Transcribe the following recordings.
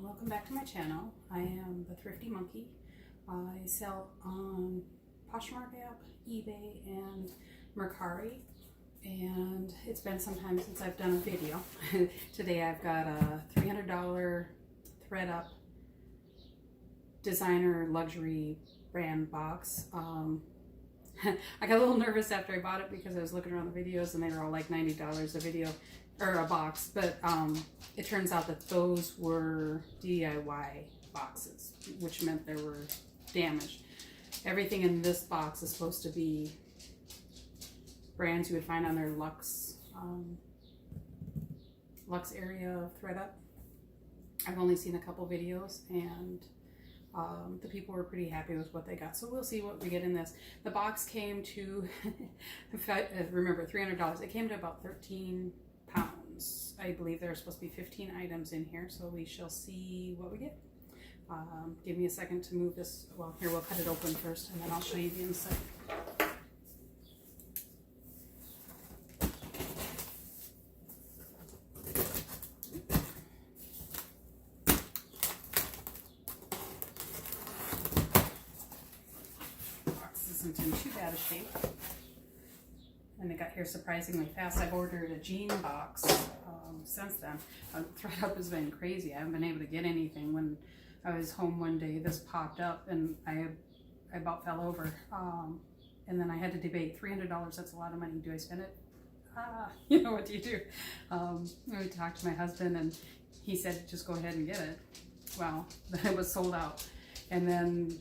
welcome back to my channel. I am the Thrifty Monkey. I sell on Poshmark app, eBay, and Mercari, and it's been some time since I've done a video. Today I've got a $300 Thredup designer luxury brand box. I got a little nervous after I bought it because I was looking around the videos and they were all like $90 a video or a box, but it turns out that those were DIY boxes, which meant they were damaged. Everything in this box is supposed to be brands you would find on their Luxe area of Thredup. I've only seen a couple videos, and the people were pretty happy with what they got. So we'll see what we get in this. The box came to, remember, $300. It came to about 13 pounds. I believe there are supposed to be 15 items in here, so we shall see what we get. Give me a second to move this. Well, here, we'll cut it open first, and then I'll show you the inside. Isn't in too bad a shape, and it got here surprisingly fast. I've ordered a jean box since then. Thredup has been crazy. I haven't been able to get anything. When I was home one day, this popped up and I about fell over, and then I had to debate. $300, that's a lot of money. Do I spend it? You know, what do you do? I talked to my husband and he said just go ahead and get it. Well, it was sold out, and then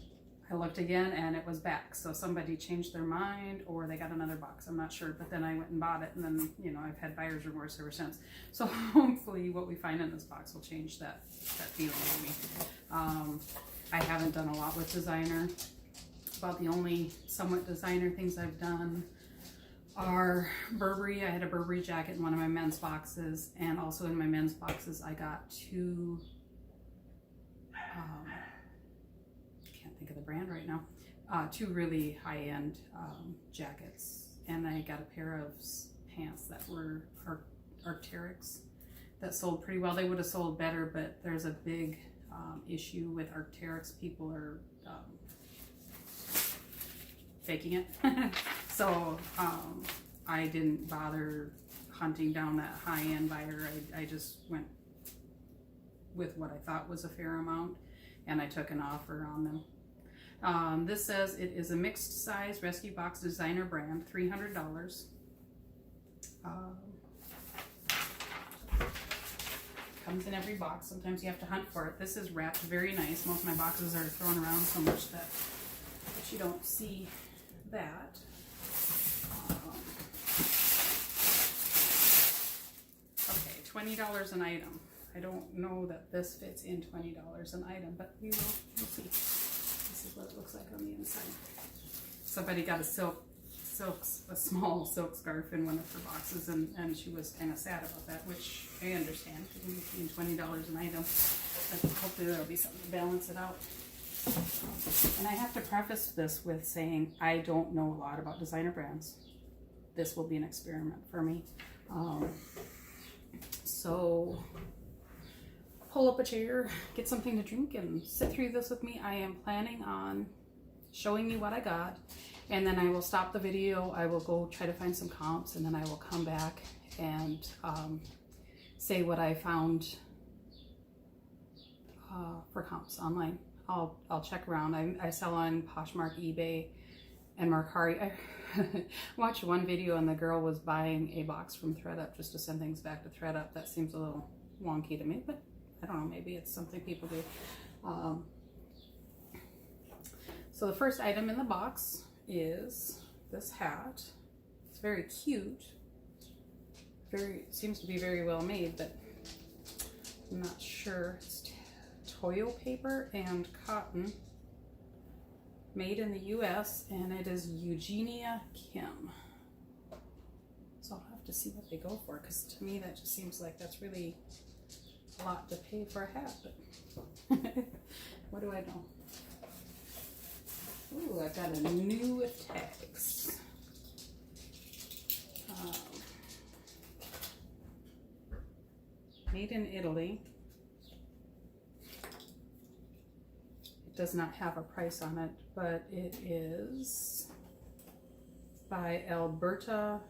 I looked again and it was back. So somebody changed their mind or they got another box. I'm not sure. But then I went and bought it, and then, you know, I've had buyer's remorse ever since. So hopefully what we find in this box will change that feeling in me. I haven't done a lot with designer. About the only somewhat designer things I've done are Burberry. I had a Burberry jacket in one of my men's boxes, and also in my men's boxes I got two think of the brand right now, two really high-end jackets, and I got a pair of pants that were Arc'teryx that sold pretty well. They would have sold better, but there's a big issue with Arc'teryx. People are faking it. So I didn't bother hunting down that high-end buyer. I just went with what I thought was a fair amount, and I took an offer on them. This says it is a mixed size rescue box designer brand, $300. Comes in every box. Sometimes you have to hunt for it. This is wrapped very nice. Most of my boxes are thrown around so much that you don't see that. Okay, $20 an item. I don't know that this fits in $20 an item, but we'll see. This is what it looks like on the inside. Somebody got a small silk scarf in one of her boxes, and she was kind of sad about that, which I understand, because being $20 an item, but hopefully there'll be something to balance it out. And I have to preface this with saying I don't know a lot about designer brands. This will be an experiment for me. So pull up a chair, get something to drink, and sit through this with me. I am planning on showing you what I got, and then I will stop the video. I will go try to find some comps, and then I will come back and say what I found for comps online. I'll check around. I sell on Poshmark, eBay, and Mercari. I watched one video and the girl was buying a box from Thredup just to send things back to Thredup. That seems a little wonky to me, but I don't know, maybe it's something people do. So the first item in the box is this hat. It's very cute. Seems to be very well made, but I'm not sure. It's toyo paper and cotton, made in the US, and it is Eugenia Kim. So I'll have to see what they go for, because to me that just seems like that's really a lot to pay for a hat, but what do I know? Ooh, I've got a new with tags. Made in Italy. It does not have a price on it, but it is by Alberta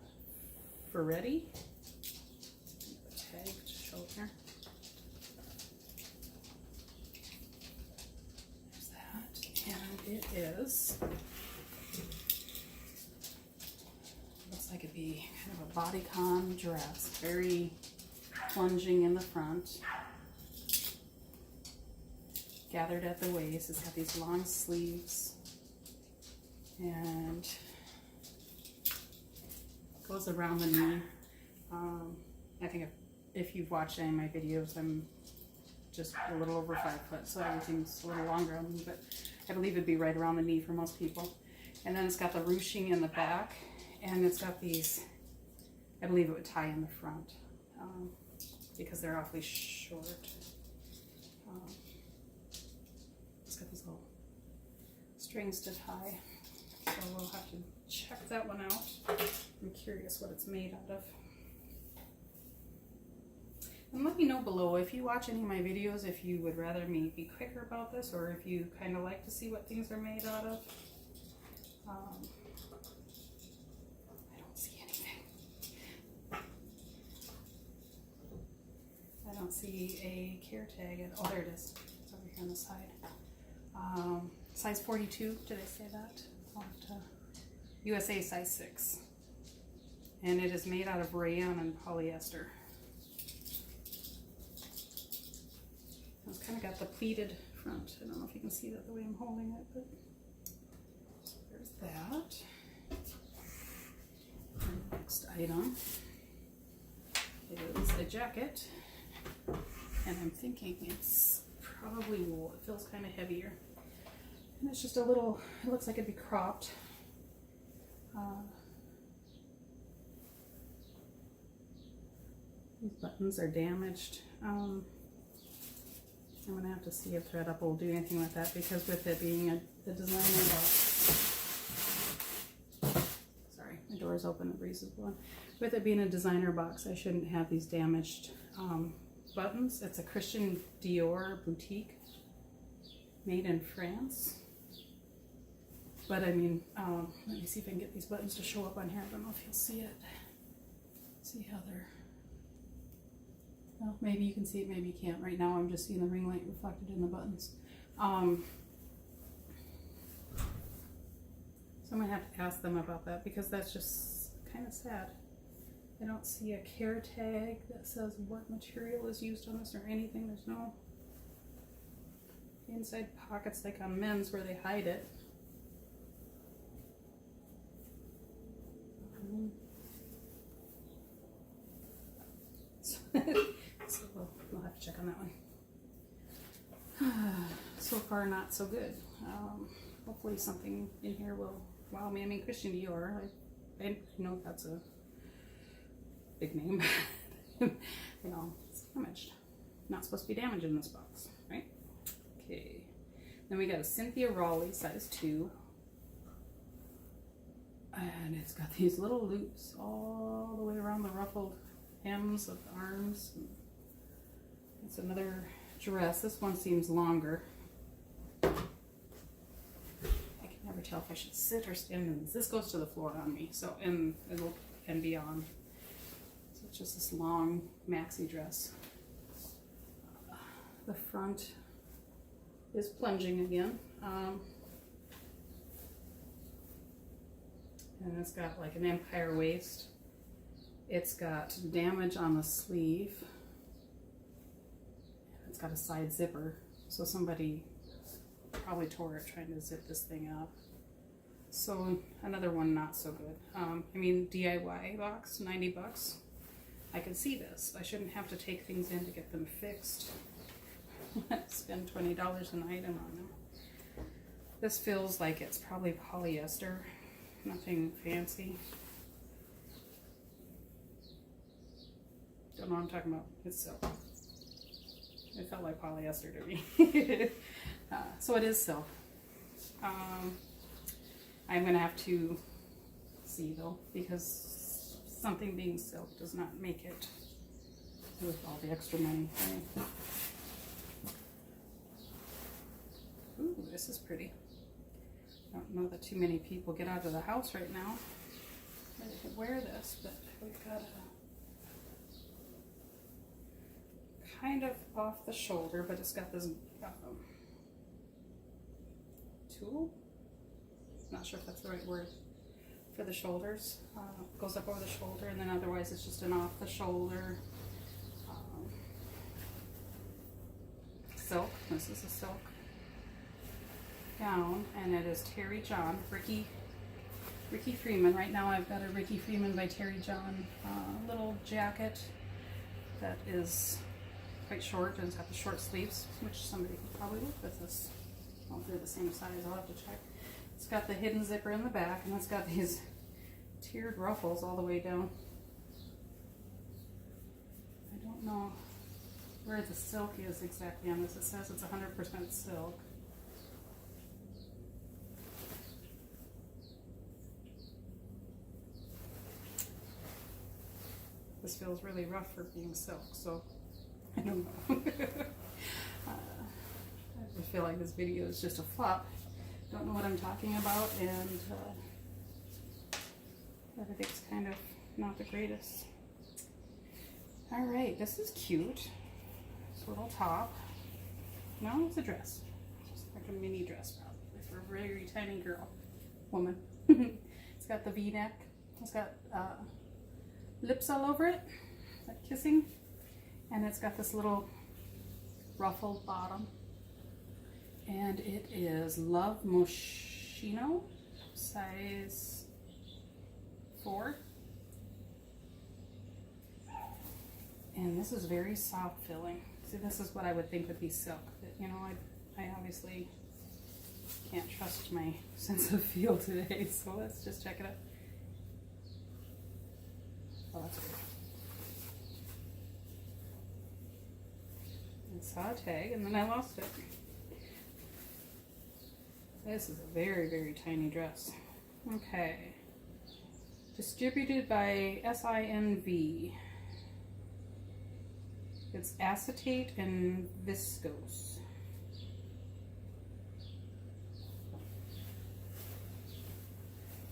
Ferretti. The tag to show here. There's that, and it is. Looks like it'd be kind of a bodycon dress, very plunging in the front, gathered at the waist. It's got these long sleeves and goes around the knee. I think if you've watched any of my videos, I'm just a little over 5 foot, so everything's a little longer on me, but I believe it'd be right around the knee for most people. And then it's got the ruching in the back, and it's got these, I believe it would tie in the front, because they're awfully short. It's got these little strings to tie, so we'll have to check that one out. I'm curious what it's made out of. And let me know below if you watch any of my videos if you would rather me be quicker about this, or if you kind of like to see what things are made out of. I don't see anything. I don't see a care tag. Oh, there it is. It's over here on the side. Size 42. Did I say that? I'll have to. USA size 6. And it is made out of rayon and polyester. It's kind of got the pleated front. I don't know if you can see that the way I'm holding it, but there's that. And the next item is a jacket, and I'm thinking it's probably wool. It feels kind of heavier, and it's just a little. It looks like it'd be cropped. These buttons are damaged. I'm gonna have to see if Thredup will do anything with that, because with it being a designer box, sorry, my door is open, the breeze is blowing. With it being a designer box, I shouldn't have these damaged buttons. It's a Christian Dior boutique, made in France. But I mean, let me see if I can get these buttons to show up on here. I don't know if you'll see it. See how they're. Well, maybe you can see it, maybe you can't. Right now I'm just seeing the ring light reflected in the buttons. So I'm going to have to ask them about that, because that's just kind of sad. I don't see a care tag that says what material is used on this or anything. There's no inside pockets like on men's where they hide it. So we'll have to check on that one. So far, not so good. Hopefully something in here will wow me. I mean, Christian Dior, I know that's a big name. You know, it's damaged. Not supposed to be damaged in this box, right? Okay. Then we got a Cynthia Raleigh, size 2. And it's got these little loops all the way around the ruffled hems of the arms. It's another dress. This one seems longer. I can never tell if I should sit or stand in this. This goes to the floor on me, so and beyond. So it's just this long maxi dress. The front is plunging again. And it's got like an empire waist. It's got damage on the sleeve. It's got a side zipper, so somebody probably tore it trying to zip this thing up. So another one not so good. I mean, DIY box, 90 bucks. I can see this. I shouldn't have to take things in to get them fixed. Spend $20 an item on them. This feels like it's probably polyester. Nothing fancy. Don't know what I'm talking about. It's silk. It felt like polyester to me. So it is silk. I'm going to have to see though, because something being silk does not make it with all the extra money. Ooh, this is pretty. I don't know that too many people get out of the house right now where they could wear this, but we've got a kind of off the shoulder, but it's got this tool. Not sure if that's the right word for the shoulders. Goes up over the shoulder, and then otherwise it's just an off the shoulder silk. This is a silk gown, and it is Terry John, Ricky Freeman. Right now I've got a Ricky Freeman by Terry John little jacket that is quite short, and it's got the short sleeves, which somebody could probably work with this. I don't know if they're the same size, I'll have to check. It's got the hidden zipper in the back, and it's got these tiered ruffles all the way down. I don't know where the silk is exactly on this. It says it's 100% silk. This feels really rough for being silk, so I don't know. I just feel like this video is just a flop. Don't know what I'm talking about, and everything's kind of not the greatest. Alright, this is cute. This little top. No, it's a dress. Just like a mini dress, probably, for a very tiny girl. Woman. It's got the V-neck. It's got lips all over it, like kissing. And it's got this little ruffled bottom. And it is Love Moschino, size 4. And this is very soft filling. See, this is what I would think would be silk. But, you know, I obviously can't trust my sense of feel today, so let's just check it out. Oh, that's weird. I saw a tag and then I lost it. This is a very, very tiny dress. Okay. Distributed by SINV. It's acetate and viscose.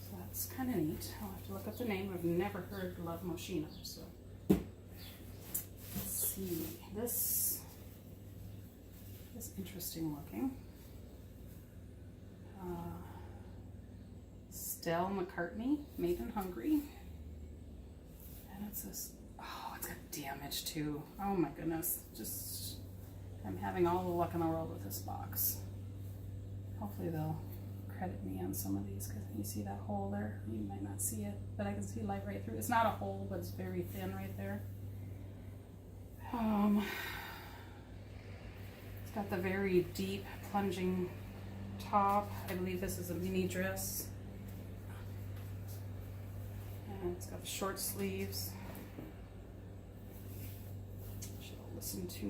So that's kind of neat. I'll have to look up the name. I've never heard Love Moschino, so let's see. This is interesting looking. Stella McCartney, made in Hungary. And it says, oh, it's got damage too. Oh my goodness. Just, I'm having all the luck in the world with this box. Hopefully they'll credit me on some of these, because you see that hole there? You might not see it, but I can see light right through. It's not a hole, but it's very thin right there. It's got the very deep plunging top. I believe this is a mini dress. And it's got short sleeves. Should have listened to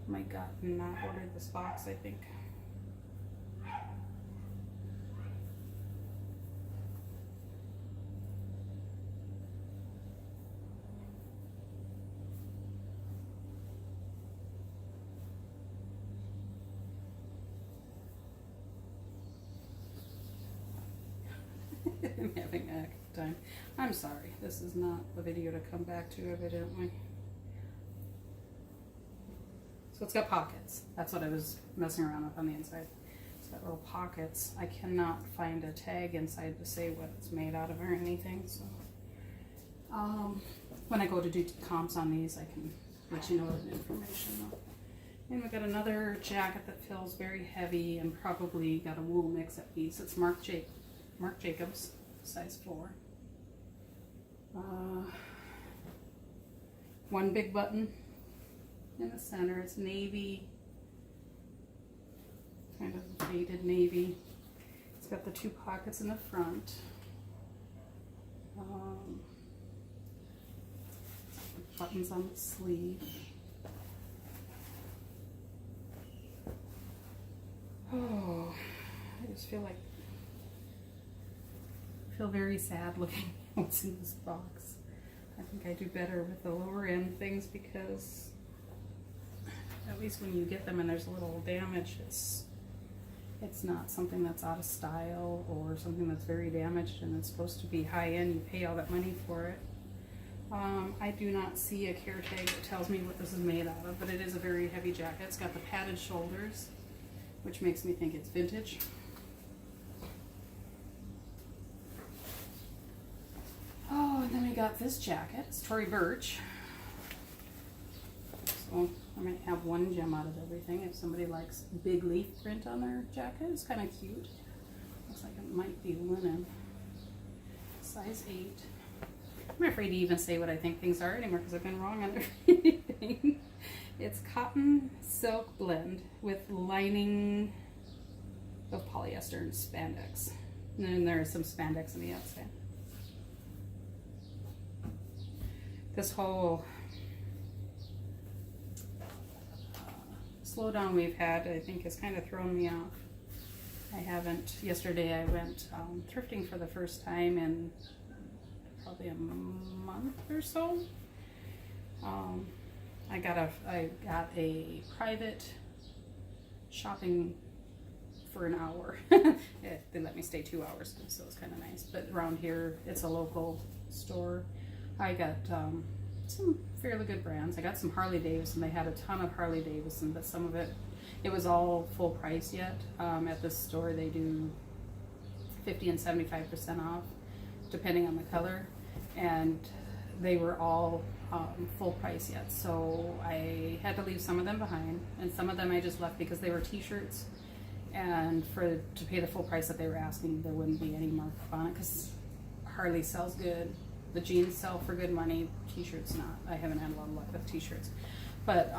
my gut and not ordered this box, I think. I'm having a time. I'm sorry. This is not the video to come back to, evidently. So it's got pockets. That's what I was messing around with on the inside. It's got little pockets. I cannot find a tag inside to say what it's made out of or anything. So when I go to do comps on these, I can let you know the information. And we got another jacket that feels very heavy and probably got a wool mix at least. It's Marc Jacobs, size 4. One big button in the center. It's navy, kind of faded navy. It's got the 2 pockets in the front. Buttons on the sleeve. Oh, I just feel very sad looking at what's in this box. I think I do better with the lower end things because at least when you get them and there's a little damage, it's not something that's out of style or something that's very damaged and it's supposed to be high end. You pay all that money for it. I do not see a care tag that tells me what this is made out of, but it is a very heavy jacket. It's got the padded shoulders, which makes me think it's vintage. Oh, and then we got this jacket. It's Tory Burch. So I might have one gem out of everything. If somebody likes big leaf print on their jacket, it's kind of cute. Looks like it might be linen. Size 8. I'm afraid to even say what I think things are anymore because I've been wrong on everything. It's cotton silk blend with lining of polyester and spandex. And then there is some spandex on the outside. This whole slowdown we've had, I think, has kind of thrown me off. Yesterday I went thrifting for the first time in probably a month or so. I got a private shopping for an hour. They let me stay 2 hours, so it was kind of nice. But around here, it's a local store. I got some fairly good brands. I got some Harley Davidson. They had a ton of Harley Davidson, but some of it was all full price yet. At this store, they do 50 and 75% off, depending on the color, and they were all full price yet. So I had to leave some of them behind, and some of them I just left because they were t-shirts, and to pay the full price that they were asking, there wouldn't be any markup on it because Harley sells good. The jeans sell for good money, t-shirts not. I haven't had a lot of luck with t-shirts, but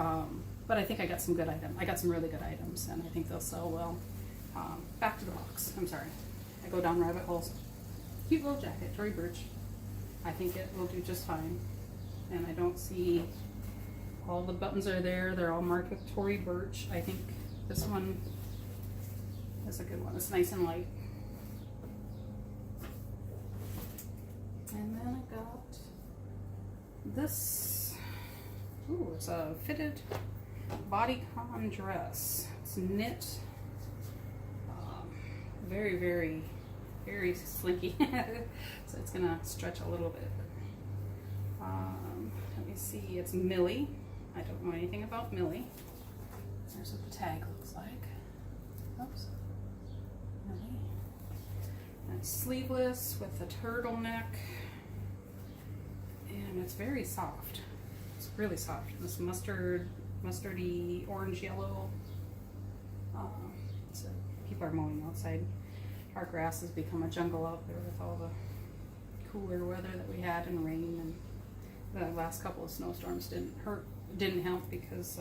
I think I got some good items. I got some really good items, and I think they'll sell well. Back to the box. I'm sorry, I go down rabbit holes. Cute little jacket, Tory Burch. I think it will do just fine, and I don't see all the buttons are there. They're all marked with Tory Burch. I think this one is a good one. It's nice and light. And then I got this. Ooh, it's a fitted bodycon dress. It's knit. Very, very, very slinky. So it's gonna stretch a little bit. Let me see. It's Millie. I don't know anything about Millie. There's what the tag looks like. Oops. Millie. And it's sleeveless with a turtleneck. And it's very soft. It's really soft. This mustardy, orange, yellow. So people are mowing outside. Our grass has become a jungle out there with all the cooler weather that we had and rain, and the last couple of snowstorms didn't help because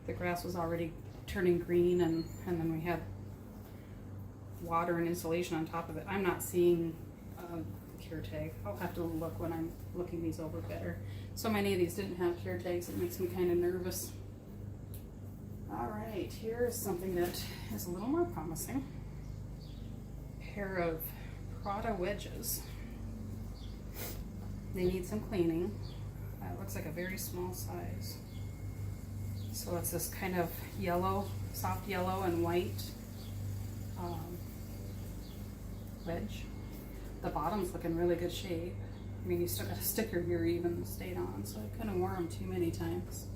the grass was already turning green, and then we had water and insulation on top of it. I'm not seeing care tag. I'll have to look when I'm looking these over better. So many of these didn't have care tags. It makes me kind of nervous. All right, here's something that is a little more promising. Pair of Prada wedges. They need some cleaning. It looks like a very small size. So it's this kind of yellow, soft yellow and white wedge. The bottom's looking really good shape. I mean, you still got a sticker here even stayed on, so I couldn't wear them too many times.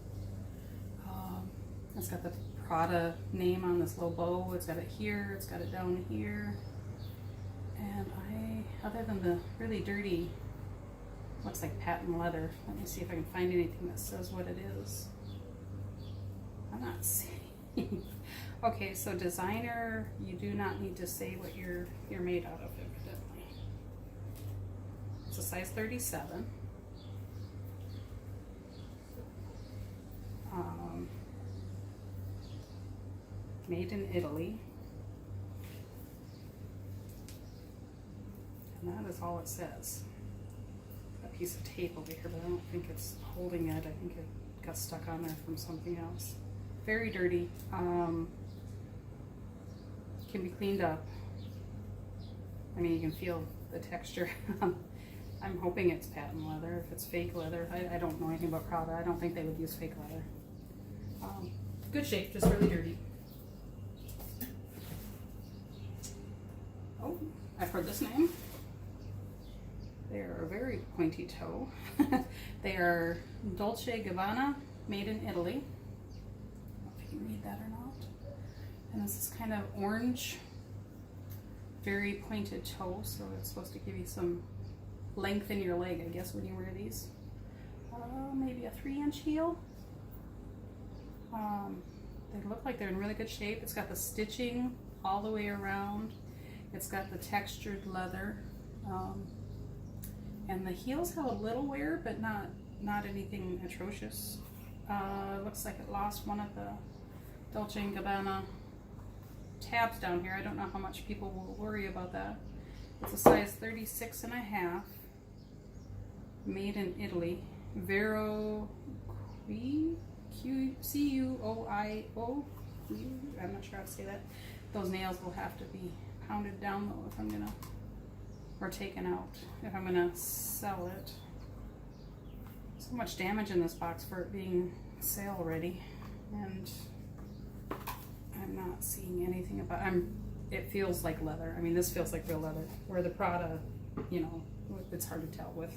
It's got the Prada name on this little bow. It's got it here, it's got it down here. And other than the really dirty, looks like patent leather. Let me see if I can find anything that says what it is. I'm not seeing. Okay, so designer, you do not need to say what you're made out of, evidently. It's a size 37. Made in Italy. And that is all it says. A piece of tape over here, but I don't think it's holding it. I think it got stuck on there from something else. Very dirty. Can be cleaned up. I mean, you can feel the texture. I'm hoping it's patent leather. If it's fake leather, I don't know anything about Prada. I don't think they would use fake leather. Good shape, just really dirty. Oh, I've heard this name. They are a very pointy toe. They are Dolce Gabbana, made in Italy. I don't know if you can read that or not. And this is kind of orange, very pointed toe, so it's supposed to give you some length in your leg, I guess, when you wear these. Maybe a 3-inch heel. They look like they're in really good shape. It's got the stitching all the way around. It's got the textured leather. And the heels have a little wear, but not anything atrocious. Looks like it lost one of the Dolce & Gabbana tabs down here. I don't know how much people will worry about that. It's a size 36.5, made in Italy. Vero Cuoio. I'm not sure how to say that. Those nails will have to be pounded down though if I'm gonna, or taken out if I'm gonna sell it. So much damage in this box for it being sale ready, and I'm not seeing anything about. It feels like leather. I mean, this feels like real leather. Where the Prada, you know, it's hard to tell with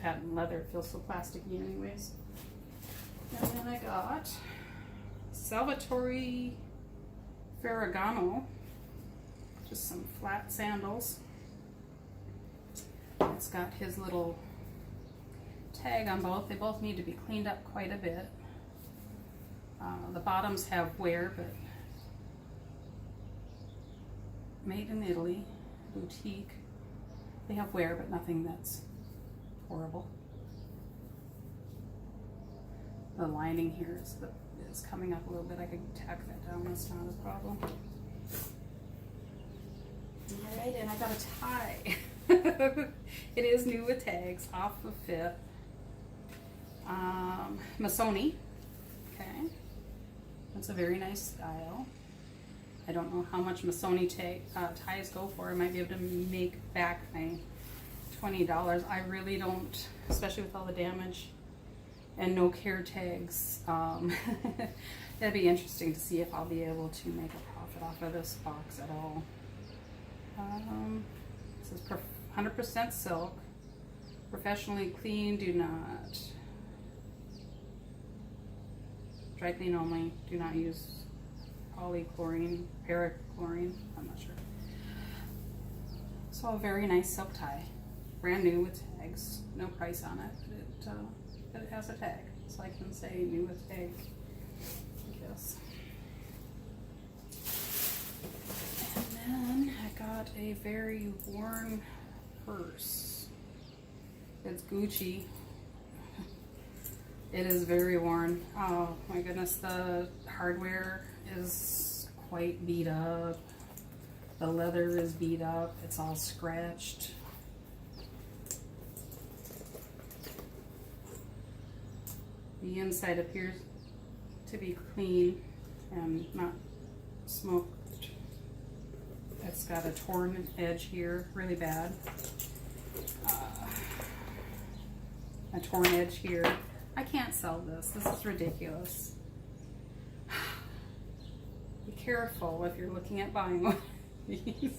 patent leather. It feels so plasticky, anyways. And then I got Salvatore Ferragamo, just some flat sandals. It's got his little tag on both. They both need to be cleaned up quite a bit. The bottoms have wear, but made in Italy, boutique. They have wear, but nothing that's horrible. The lining here is coming up a little bit. I could tack that down, that's not a problem. Alright, and I got a tie. It is new with tags, off of fit. Missoni. Okay. That's a very nice style. I don't know how much Missoni ties go for. I might be able to make back my $20. I really don't, especially with all the damage and no care tags. It'd be interesting to see if I'll be able to make a profit off of this box at all. This is 100% silk, professionally clean, do not, dry clean only, do not use polychlorine, parachlorine, I'm not sure. So a very nice silk tie, brand new with tags, no price on it, but it has a tag, so I can say new with tag, I guess. And then I got a very worn purse. It's Gucci. It is very worn. Oh my goodness, the hardware is quite beat up. The leather is beat up. It's all scratched. The inside appears to be clean and not smoked. It's got a torn edge here, really bad. A torn edge here. I can't sell this. This is ridiculous. Be careful if you're looking at buying one of these.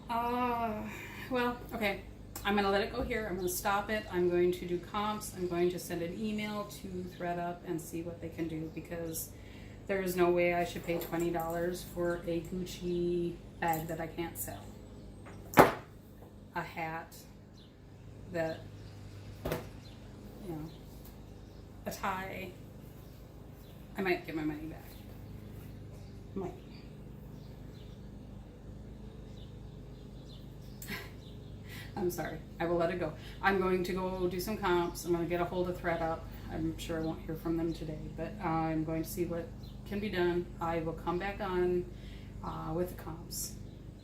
Well, okay. I'm going to let it go here. I'm going to stop it. I'm going to do comps. I'm going to send an email to Thredup and see what they can do, because there is no way I should pay $20 for a Gucci bag that I can't sell. A hat that, you know, a tie. I might get my money back. Might. I'm sorry. I will let it go. I'm going to go do some comps. I'm going to get a hold of Thredup. I'm sure I won't hear from them today, but I'm going to see what can be done. I will come back on with the comps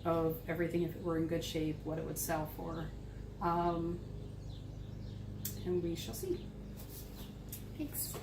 of everything, if it were in good shape, what it would sell for, and we shall see. Thanks.